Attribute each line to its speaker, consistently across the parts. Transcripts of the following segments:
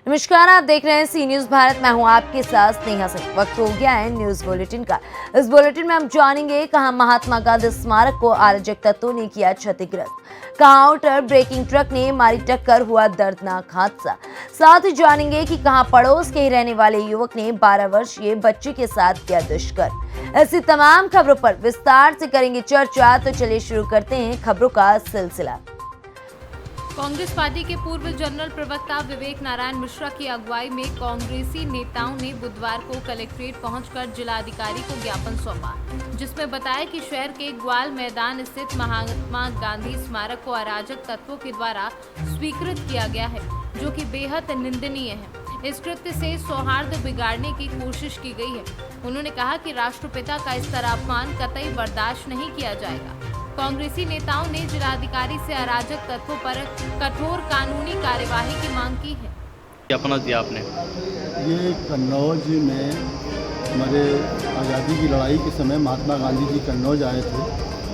Speaker 1: नमस्कार, आप देख रहे हैं सी न्यूज भारत। मैं हूं आपके साथ स्नेहा सिंह। वक्त हो गया है न्यूज बुलेटिन का। इस बुलेटिन में हम जानेंगे कहां महात्मा गांधी स्मारक को अराजक तत्वों ने किया क्षतिग्रस्त, कहां आउटर ब्रेकिंग ट्रक ने मारी टक्कर, हुआ दर्दनाक हादसा। साथ ही जानेंगे कि कहां पड़ोस के ही रहने वाले युवक ने 12 वर्षीय बच्चे के साथ किया दुष्कर्म। ऐसी तमाम खबरों पर विस्तार से करेंगे चर्चा। तो चलिए शुरू करते हैं खबरों का सिलसिला।
Speaker 2: कांग्रेस पार्टी के पूर्व जनरल प्रवक्ता विवेक नारायण मिश्रा की अगुवाई में कांग्रेसी नेताओं ने बुधवार को कलेक्ट्रेट पहुंचकर जिलाधिकारी को ज्ञापन सौंपा, जिसमें बताया कि शहर के ग्वाल मैदान स्थित महात्मा गांधी स्मारक को अराजक तत्वों के द्वारा स्वीकृत किया गया है, जो कि बेहद निंदनीय है। इस कृत्य से सौहार्द बिगाड़ने की कोशिश की गई है। उन्होंने कहा कि राष्ट्रपिता का इस तरह अपमान कतई बर्दाश्त नहीं किया जाएगा। कांग्रेसी नेताओं ने जिलाधिकारी से अराजक तत्वों पर कठोर कानूनी कार्यवाही की मांग की है।
Speaker 3: अपना दिया आपने
Speaker 4: ये कन्नौज में हमारे आज़ादी की लड़ाई के समय महात्मा गांधी जी कन्नौज आए थे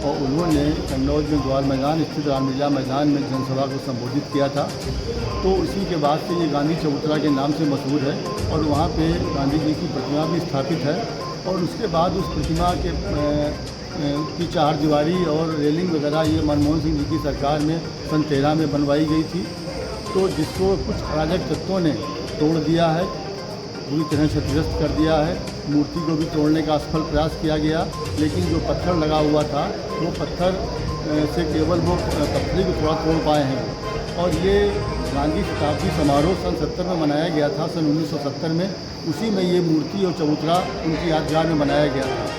Speaker 4: और उन्होंने कन्नौज में ग्वाल मैदान स्थित रामलीला मैदान में जनसभा को संबोधित किया था। तो उसी के बाद से ये गांधी चबूतरा के नाम से मशहूर है और वहाँ पे गांधी जी की प्रतिमा भी स्थापित है। और उसके बाद उस प्रतिमा के की चारदीवारी और रेलिंग वगैरह ये मनमोहन सिंह जी की सरकार में सन 13 में बनवाई गई थी। तो जिसको कुछ अराजक तत्वों ने तोड़ दिया है, पूरी तरह क्षतिग्रस्त कर दिया है। मूर्ति को भी तोड़ने का असफल प्रयास किया गया, लेकिन जो पत्थर लगा हुआ था वो पत्थर से केवल वो पत्थरी को थोड़ा तोड़ पाए हैं। और ये गांधी शताब्दी समारोह सन 70 में मनाया गया था, सन 1970 में। उसी में ये मूर्ति और चबूतरा उनकी यादगार में बनाया गया था।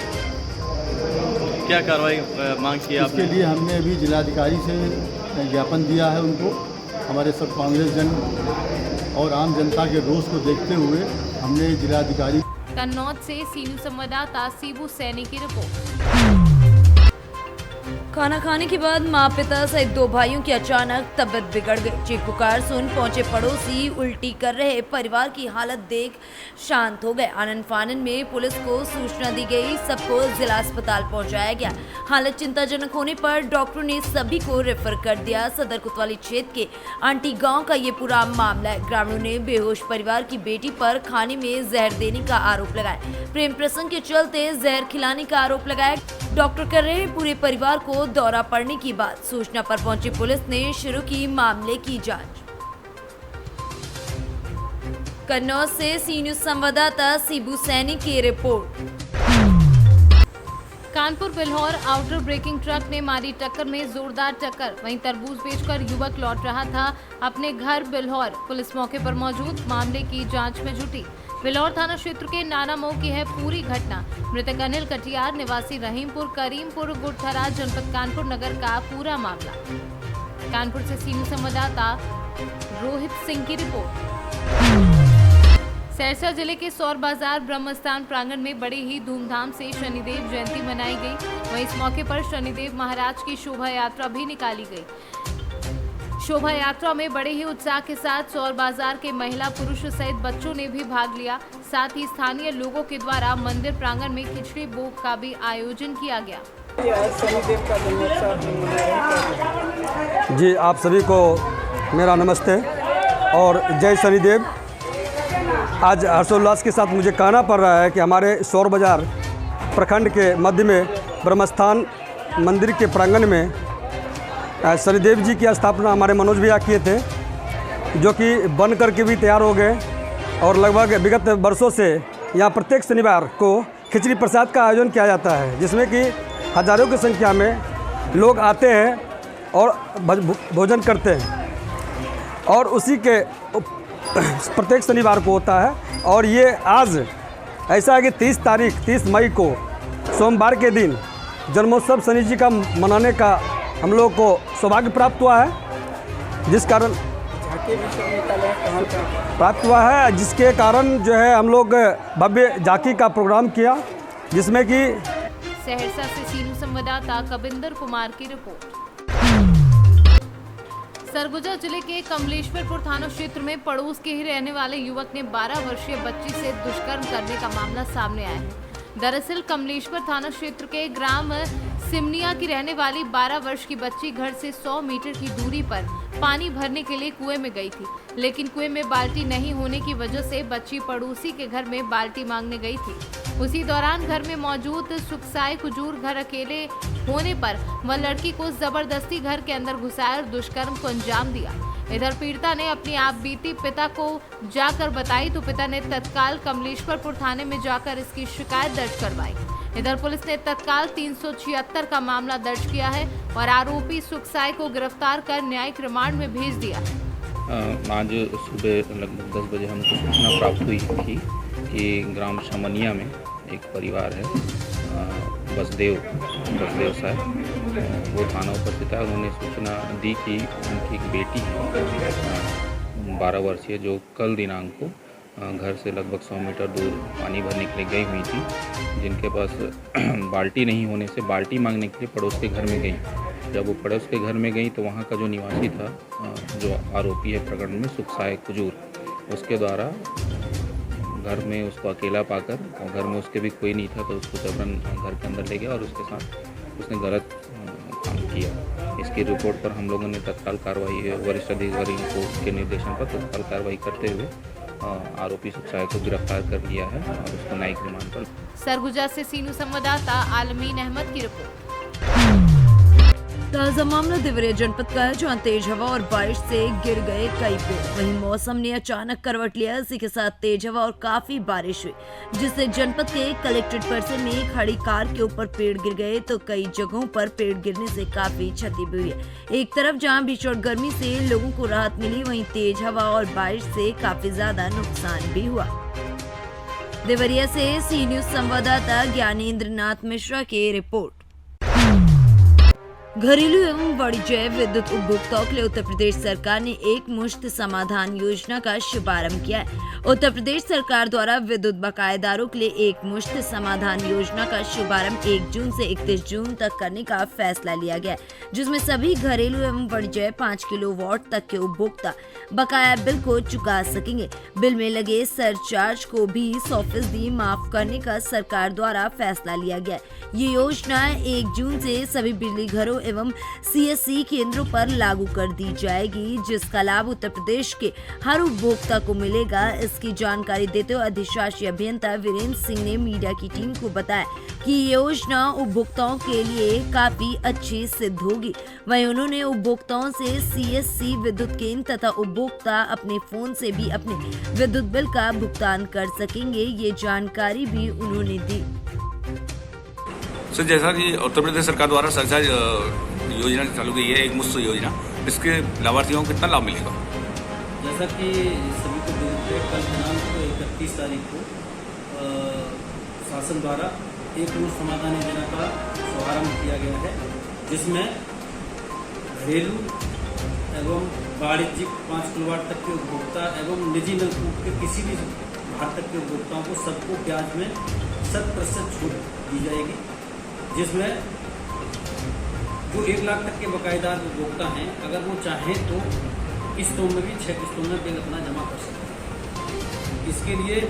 Speaker 3: क्या कार्रवाई मांग की आपने?
Speaker 4: इसके लिए हमने अभी जिलाधिकारी से ज्ञापन दिया है उनको। हमारे सब कांग्रेस जन और आम जनता के रोष को देखते हुए हमने जिलाधिकारी।
Speaker 2: कन्नौज से सीनियर संवाददाता सीबू सैनी की रिपोर्ट।
Speaker 1: खाना खाने के बाद माँ पिता सहित 2 भाइयों की अचानक तबीयत बिगड़ गई। चीख पुकार सुन पहुंचे पड़ोसी उल्टी कर रहे परिवार की हालत देख शांत हो गए। आनन फानन में पुलिस को सूचना दी गई, सबको जिला अस्पताल पहुंचाया गया। हालत चिंताजनक होने पर डॉक्टरों ने सभी को रेफर कर दिया। सदर कोतवाली क्षेत्र के आंटी गांव का ये पूरा मामला है। ग्रामीणों ने बेहोश परिवार की बेटी पर खाने में जहर देने का आरोप लगाया। प्रेम प्रसंग के चलते जहर खिलाने का आरोप लगाया। डॉक्टर कर रहे पूरे परिवार को दौरा पड़ने की बात। सूचना पर पहुंची पुलिस ने शुरू की मामले की जांच। कन्नौज से सी न्यूज संवाददाता सीबू सैनी की report.
Speaker 2: Kanpur Bilhaur outer breaking truck ने मारी टक्कर में जोरदार टक्कर। वहीं तरबूज बेचकर युवक लौट रहा था अपने घर बिल्हौर। पुलिस मौके पर मौजूद, मामले की जांच में जुटी। बिल्हौर थाना क्षेत्र के नाना मऊ की है पूरी घटना। मृतक अनिल कटियार निवासी रहीमपुर करीमपुर गुड़थरा जनपद कानपुर नगर का पूरा मामला। कानपुर से सीनियर संवाददाता रोहित सिंह की रिपोर्ट। सहरसा जिले के सौर बाजार ब्रह्मस्थान प्रांगण में बड़े ही धूमधाम से शनिदेव जयंती मनाई गई। वहीं इस मौके पर शनिदेव महाराज की शोभा यात्रा भी निकाली गई। शोभा यात्रा में बड़े ही उत्साह के साथ सौर बाजार के महिला पुरुष सहित बच्चों ने भी भाग लिया। साथ ही स्थानीय लोगों के द्वारा मंदिर प्रांगण में खिचड़ी भोग का भी आयोजन किया गया।
Speaker 5: जी, आप सभी को मेरा नमस्ते और जय शनिदेव। आज हर्षोल्लास के साथ मुझे कहना पड़ रहा है कि हमारे सौर बाजार प्रखंड के मध्य में ब्रह्मस्थान मंदिर के प्रांगण में शनिदेव जी की स्थापना हमारे मनोज भैया किए थे, जो कि बन करके भी तैयार हो गए। और लगभग विगत वर्षों से यहाँ प्रत्येक शनिवार को खिचड़ी प्रसाद का आयोजन किया जाता है, जिसमें कि हजारों की संख्या में लोग आते हैं और भोजन करते हैं। और उसी के प्रत्येक शनिवार को होता है। और ये आज ऐसा है कि 30 मई को सोमवार के दिन जन्मोत्सव शनि जी का मनाने का हम लोग को सौभाग्य प्राप्त हुआ है, जिसके कारण जो है हम लोग भव्य झांकी का प्रोग्राम किया, जिसमें कि
Speaker 2: सहरसा से सीनियर संवाददाता कविंदर कुमार की रिपोर्ट। सरगुजा जिले के कमलेश्वरपुर थाना क्षेत्र में पड़ोस के ही रहने वाले युवक ने 12 वर्षीय बच्ची से दुष्कर्म करने का मामला सामने आया है। दरअसल कमलेश्वर थाना क्षेत्र के ग्राम सिमनिया की रहने वाली 12 वर्ष की बच्ची घर से 100 मीटर की दूरी पर पानी भरने के लिए कुएं में गई थी, लेकिन कुएं में बाल्टी नहीं होने की वजह से बच्ची पड़ोसी के घर में बाल्टी मांगने गई थी। उसी दौरान घर में मौजूद सुखसाई कुजूर घर अकेले होने पर वह लड़की को जबरदस्ती घर के अंदर घुसाया और दुष्कर्म को अंजाम दिया। इधर पीड़िता ने अपनी आप बीती पिता को जाकर बताई तो पिता ने तत्काल कमलेश्वरपुर थाने में जाकर इसकी शिकायत दर्ज करवाई। इधर पुलिस ने तत्काल 376 का मामला दर्ज किया है और आरोपी सुखसाई को गिरफ्तार कर न्यायिक रिमांड में भेज दिया है।
Speaker 6: आज सुबह लगभग 10 बजे हमको सूचना प्राप्त हुई थी कि ग्राम शमनिया में एक परिवार है, बसदेव साहब, वो थाना उपस्थित है। उन्होंने सूचना दी कि उनकी एक बेटी है 12 वर्षीय, जो कल दिनांक को घर से लगभग 100 मीटर दूर पानी भरने के लिए गई हुई थी, जिनके पास बाल्टी नहीं होने से बाल्टी मांगने के लिए पड़ोस के घर में गई। जब वो पड़ोस के घर में गई तो वहाँ का जो निवासी था, जो आरोपी है प्रकरण में सुखसाई कुजूर, उसके द्वारा घर में उसको अकेला पाकर और घर में उसके भी कोई नहीं था तो उसको जबरन घर के अंदर ले गया और उसके साथ उसने गलत काम किया। इसकी रिपोर्ट पर हम लोगों ने तत्काल कार्रवाई वरिष्ठ अधिकारी को के निर्देशन पर तत्काल कार्रवाई करते हुए आरोपी सुखसाई को गिरफ्तार कर लिया है और उसको न्यायिक रिमांड पर।
Speaker 2: सरगुजा से सीनू संवाददाता आलमीन अहमद की रिपोर्ट।
Speaker 1: ताजा मामला देवरिया जनपद का है, जहाँ तेज हवा और बारिश से गिर गए कई पेड़। वहीं मौसम ने अचानक करवट लिया, इसी के साथ तेज हवा और काफी बारिश हुई, जिससे जनपद के कलेक्ट्रेट परिसर में खड़ी कार के ऊपर पेड़ गिर गए तो कई जगहों पर पेड़ गिरने से काफी क्षति भी हुई है। एक तरफ जहाँ भीषण गर्मी से लोगों को राहत मिली, वहीं तेज हवा और बारिश से काफी ज्यादा नुकसान भी हुआ। देवरिया से सी न्यूज संवाददाता ज्ञानेंद्र नाथ मिश्रा की रिपोर्ट। घरेलू एवं वाणिज्य विद्युत उपभोक्ताओं के लिए उत्तर प्रदेश सरकार ने एक मुश्त समाधान योजना का शुभारंभ किया है। उत्तर प्रदेश सरकार द्वारा विद्युत बकायेदारों के लिए एक मुश्त समाधान योजना का शुभारंभ 1 जून से 31 जून तक करने का फैसला लिया गया है, जिसमें सभी घरेलू एवं वाणिज्य 5 किलोवाट तक के उपभोक्ता बकाया बिल को चुका सकेंगे। बिल में लगे सरचार्ज को भी 100% माफ करने का सरकार द्वारा फैसला लिया गया है। ये योजना 1 जून से सभी बिजली घरों एवं CSC केंद्रों पर लागू कर दी जाएगी, जिसका लाभ उत्तर प्रदेश के हर उपभोक्ता को मिलेगा। इसकी जानकारी देते हुए अधिशासी अभियंता वीरेंद्र सिंह ने मीडिया की टीम को बताया कि ये योजना उपभोक्ताओं के लिए काफी अच्छी सिद्ध होगी। वहीं उन्होंने उपभोक्ताओं से CSC विद्युत केंद्र तथा उपभोक्ता अपने फोन से भी अपने विद्युत बिल का भुगतान कर सकेंगे, ये जानकारी भी उन्होंने दी।
Speaker 7: सर, जैसा कि उत्तर प्रदेश सरकार द्वारा सरचार्ज योजना चालू की है, एक मुफ्त योजना, इसके लाभार्थियों को कितना लाभ मिलेगा?
Speaker 8: जैसा कि सभी को कल दिनांक को 31 तारीख को शासन द्वारा एक मुफ्त समाधान योजना का शुभारंभ किया गया है, जिसमें घरेलू एवं वाणिज्यिक 5 किलोवाट तक के उपभोक्ता एवं निजी नलकूप के किसी भी भार तक के उपभोक्ताओं को सबको ब्याज में 100% छूट दी जाएगी, जिसमें जो 1 लाख तक के बकायेदार उपभोक्ता हैं, अगर वो चाहें तो किस्तों में भी 6 किस्तों में बिल अपना जमा कर सकते हैं। इसके लिए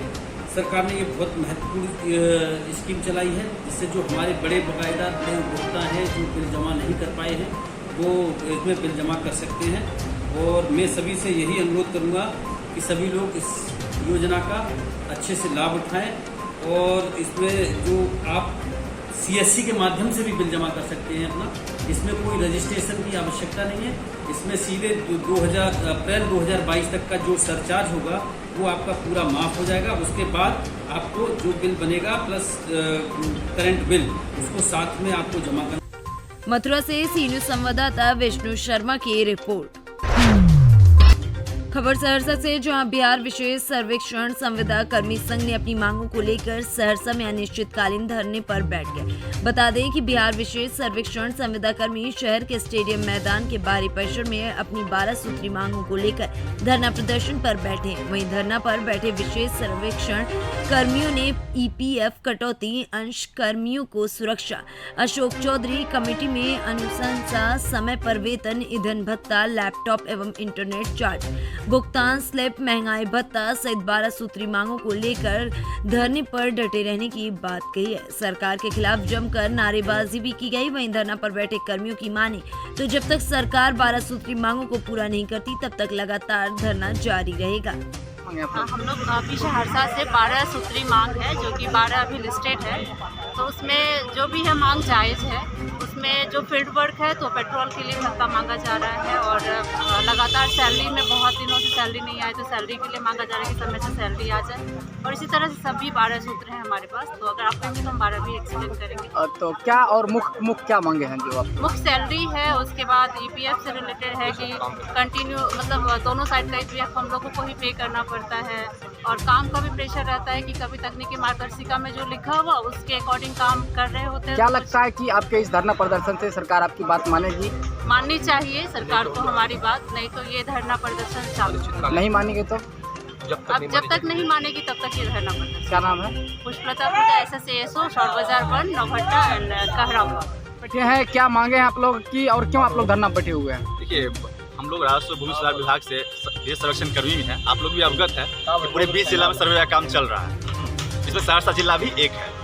Speaker 8: सरकार ने ये बहुत महत्वपूर्ण स्कीम चलाई है, जिससे जो हमारे बड़े बकायेदार बड़े उपभोक्ता हैं जो बिल जमा नहीं कर पाए हैं, वो इसमें बिल जमा कर सकते हैं। और मैं सभी से यही अनुरोध करूँगा कि सभी लोग इस योजना का अच्छे से लाभ उठाएं और इसमें जो आप CSC के माध्यम से भी बिल जमा कर सकते हैं अपना। इसमें कोई रजिस्ट्रेशन की आवश्यकता नहीं है। इसमें सीधे अप्रैल 2022 तक का जो सरचार्ज होगा वो आपका पूरा माफ हो जाएगा। उसके बाद आपको जो बिल बनेगा प्लस करंट बिल, उसको साथ में आपको जमा करना।
Speaker 1: मथुरा से सी न्यूज संवाददाता विष्णु शर्मा की रिपोर्ट। खबर सहरसा से, जहां बिहार विशेष सर्वेक्षण संविदा कर्मी संघ ने अपनी मांगों को लेकर सहरसा में अनिश्चितकालीन धरने पर बैठ गए। बता दें कि बिहार विशेष सर्वेक्षण संविदा कर्मी शहर के स्टेडियम मैदान के बाहरी परिसर में अपनी 12 सूत्री मांगों को लेकर धरना प्रदर्शन पर बैठे। वहीं धरना पर बैठे विशेष सर्वेक्षण कर्मियों ने EPF कटौती, अंश कर्मियों को सुरक्षा, अशोक चौधरी कमेटी में अनुशंसा, समय पर वेतन, ईंधन भत्ता, लैपटॉप एवं इंटरनेट चार्ज, भुगतान स्लिप, महंगाई भत्ता सहित 12 सूत्री मांगों को लेकर धरने पर डटे रहने की बात कही है। सरकार के खिलाफ जमकर नारेबाजी भी की गई। वहीं धरना पर बैठे कर्मियों की माने तो जब तक सरकार 12 सूत्री मांगों को पूरा नहीं करती तब तक लगातार धरना जारी रहेगा।
Speaker 9: हम लोग पीछे हरसा से 12 सूत्री मांग है, जो कि 12 अभी लिस्टेड है। तो उसमें जो भी है मांग जायज़ है। उसमें जो फील्ड वर्क है तो पेट्रोल के लिए भत्ता मांगा जा रहा है, और लगातार सैलरी में बहुत दिनों से सैलरी नहीं आई तो सैलरी के लिए मांगा जा रहा है कि समय से सैलरी आ जाए। और इसी तरह से सभी 12 सूत्र हैं हमारे पास। तो अगर आप कहेंगे तो हम 12 भी एक्सप्लेन करेंगे।
Speaker 10: तो क्या और मुख्य क्या मांगे हैं जो आप?
Speaker 9: मुख्य सैलरी है, उसके बाद EPF से रिलेटेड है कि कंटिन्यू मतलब दोनों साइड का EPF हम लोगों को ही पे करना पड़ता है, और काम का भी प्रेशर रहता है कि कभी तकनीकी मार्गदर्शिका में जो लिखा हुआ उसके अकॉर्डिंग काम कर रहे होते हैं।
Speaker 10: क्या लगता है कि आपके इस धरना प्रदर्शन से सरकार आपकी बात मानेगी?
Speaker 9: माननी चाहिए सरकार को हमारी बात, नहीं तो ये धरना प्रदर्शन चालू
Speaker 10: नहीं मानेंगे तो
Speaker 9: अब जब तक नहीं मानेगी तब तक ये धरना प्रदर्शन।
Speaker 10: क्या नाम है?
Speaker 9: पुष्पलता पूजा, SSASO, शॉर्ट बाजार 1, नौभट्टा एंड कहरावा।
Speaker 10: बैठे हैं, क्या मांगे हैं आप लोग की और क्यों आप लोग धरना बैठे हुए हैं?
Speaker 3: देखिए, हम लोग राजस्व भूमि सुधार विभाग से देश संरक्षण कर्मी भी हैं। आप लोग भी अवगत हैं कि पूरे 20 जिला में सर्वे का काम चल रहा है, इसमें सहरसा जिला भी एक है।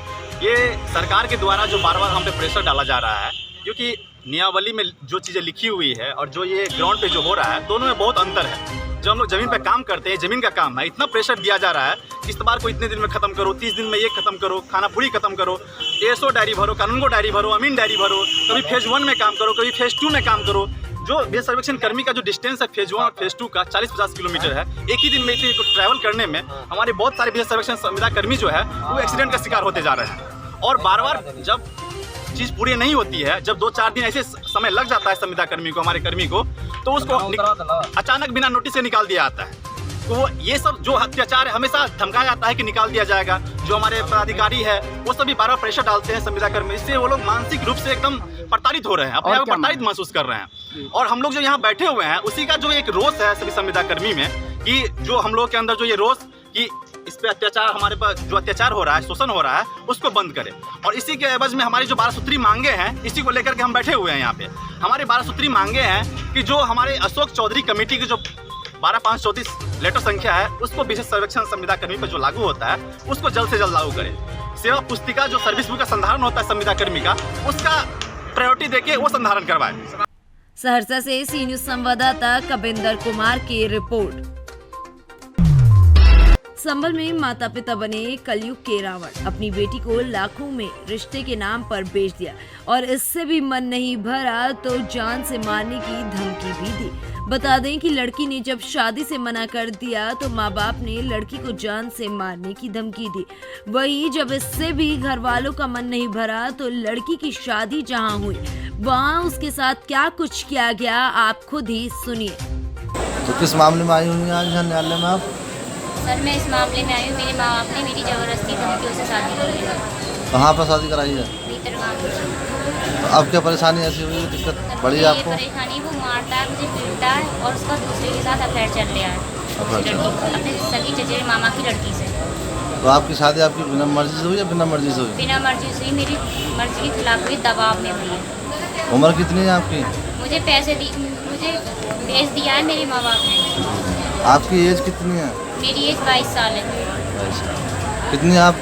Speaker 3: ये सरकार के द्वारा जो बार बार हम पे प्रेशर डाला जा रहा है, क्योंकि नियमावली में जो चीज़ें लिखी हुई है और जो ये ग्राउंड पे जो हो रहा है, दोनों में बहुत अंतर है। जो हम लोग ज़मीन पे काम करते हैं, ज़मीन का काम है, इतना प्रेशर दिया जा रहा है कि इस बार को इतने दिन में खत्म करो, 30 दिन में ये खत्म करो, खाना पूरी खत्म करो, ASO डायरी भरो, कानून को डायरी भरो, अमीन डायरी भरो, कभी फेज़ 1 में काम करो, कभी फेज़ 2 में काम करो। जो बेस सर्वेक्षण कर्मी का जो डिस्टेंस है फेज़ 1 और फेज़ 2 का 40-50 किलोमीटर है। एक ही दिन में इतने ट्रैवल करने में हमारे बहुत सारे बेस सर्वेक्षण संविदा कर्मी जो है वो एक्सीडेंट का शिकार होते जा रहे हैं। और बार बार जब चीज़ पूरी नहीं होती है, जब 2-4 दिन ऐसे समय लग जाता है संविदा कर्मी को, हमारे कर्मी को, तो उसको अचानक बिना नोटिस से निकाल दिया जाता है। तो ये सब जो अत्याचार है हमेशा धमकाया जाता है कि निकाल दिया जाएगा। जो हमारे पदाधिकारी है वो सभी बार बार प्रेशर डालते हैं संविदा कर्मी, इससे वो लोग मानसिक रूप से एकदम प्रताड़ित हो रहे हैं, अपने आप को प्रताड़ित महसूस कर रहे हैं। और हम लोग जो यहाँ बैठे हुए हैं उसी का जो एक रोष है सभी संविदा कर्मी में, कि जो हम लोग के अंदर जो ये रोष कि इस पे अत्याचार, हमारे पास जो अत्याचार हो रहा है, शोषण हो रहा है, उसको बंद करें। और इसी के एवज में हमारी जो 12 सूत्री मांगे हैं, इसी को लेकर के हम बैठे हुए हैं यहाँ पे। हमारी 12 सूत्री मांगे हैं कि जो हमारे अशोक चौधरी कमेटी की जो 12,534 लेटर संख्या है, उसको विशेष सर्वेक्षण संविदा कर्मी पर जो लागू होता है उसको जल्द से जल्द लागू करें। सेवा पुस्तिका जो सर्विस बुक का संधारण होता है संविदा कर्मी का, उसका प्रायोरिटी देके वो संधारण करवाएं।
Speaker 1: सहरसा से सी न्यूज संवाददाता कबिंदर कुमार की रिपोर्ट। संभल में माता पिता बने कलयुग के रावण, अपनी बेटी को लाखों में रिश्ते के नाम पर बेच दिया और इससे भी मन नहीं भरा तो जान से मारने की धमकी भी दी। बता दें कि लड़की ने जब शादी से मना कर दिया तो माँ बाप ने लड़की को जान से मारने की धमकी दी। वहीं जब इससे भी घर वालों का मन नहीं भरा तो लड़की की शादी जहाँ हुई वहाँ उसके साथ क्या कुछ किया गया आप खुद ही सुनिए।
Speaker 11: तो किस मामले में आई हुई आज न्यायालय में आप?
Speaker 12: सर मैं इस मामले में आई हूँ, मेरे माँ बाप ने मेरी ज़बरदस्ती धमकियों से शादी की है।
Speaker 11: कहाँ पर शादी कराई है?
Speaker 12: भीतर गाँव।
Speaker 11: तो अब क्या परेशानी ऐसी हुई है, दिक्कत बढ़ी है आपको?
Speaker 12: परेशानी, वो मारता है, मुझे पीटता है और उसका दूसरे के साथ अफेयर चल रहा है अपने सगी चचेरे मामा की लड़की से।
Speaker 11: तो आपकी शादी आपकी बिना मर्जी से हुई या बिना मर्जी से हुई?
Speaker 12: बिना मर्जी से हुई, मेरी मर्जी के खिलाफ हुई, दबाव में हुई है।
Speaker 11: उम्र कितनी है आपकी?
Speaker 12: मुझे पैसे मुझे भेज दिया है मेरे माँ बाप ने।
Speaker 11: आपकी एज कितनी है?
Speaker 12: मेरी एज 22 साल है।
Speaker 11: कितनी आप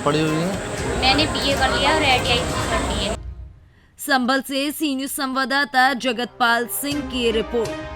Speaker 11: पढ़ी हुई हैं?
Speaker 12: मैंने BA कर लिया और ITI कर ली है।
Speaker 1: संभल से सी न्यूज संवाददाता जगतपाल सिंह की रिपोर्ट।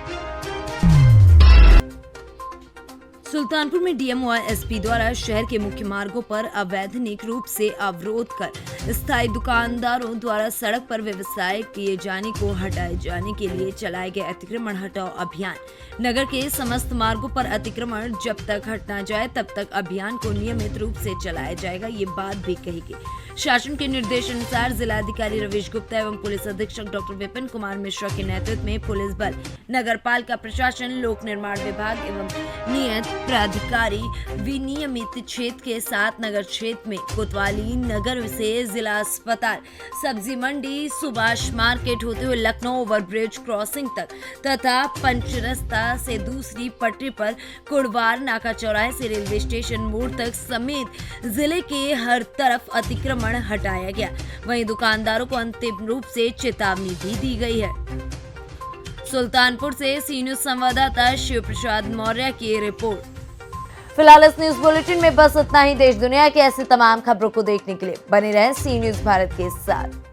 Speaker 1: सुल्तानपुर में डीएम और एसपी द्वारा शहर के मुख्य मार्गों पर अवैधानिक रूप से अवरोध कर स्थायी दुकानदारों द्वारा सड़क पर व्यवसाय किए जाने को हटाए जाने के लिए चलाए गए अतिक्रमण हटाओ अभियान। नगर के समस्त मार्गों पर अतिक्रमण जब तक हट न जाए तब तक अभियान को नियमित रूप से चलाया जाएगा, ये बात भी कही गई। शासन के निर्देशानुसार जिलाधिकारी रवीश गुप्ता एवं पुलिस अधीक्षक डॉक्टर विपिन कुमार मिश्रा के नेतृत्व में पुलिस बल, नगर पालिका प्रशासन, लोक निर्माण विभाग एवं नियत प्राधिकारी विनियमित क्षेत्र के साथ नगर क्षेत्र में कोतवाली नगर से जिला अस्पताल, सब्जी मंडी, सुभाष मार्केट होते हुए लखनऊ ओवरब्रिज क्रॉसिंग तक तथा पंचरस्ता से दूसरी पटरी पर कुड़वार नाका चौराहे से रेलवे स्टेशन मोड़ तक समेत जिले के हर तरफ अतिक्रमण हटाया गया। वहीं दुकानदारों को अंतिम रूप से चेतावनी भी दी गई है। सुल्तानपुर से सी न्यूज संवाददाता शिव प्रसाद मौर्य की रिपोर्ट। फिलहाल इस न्यूज बुलेटिन में बस इतना ही। देश दुनिया की ऐसी तमाम खबरों को देखने के लिए बने रहें सी न्यूज भारत के साथ।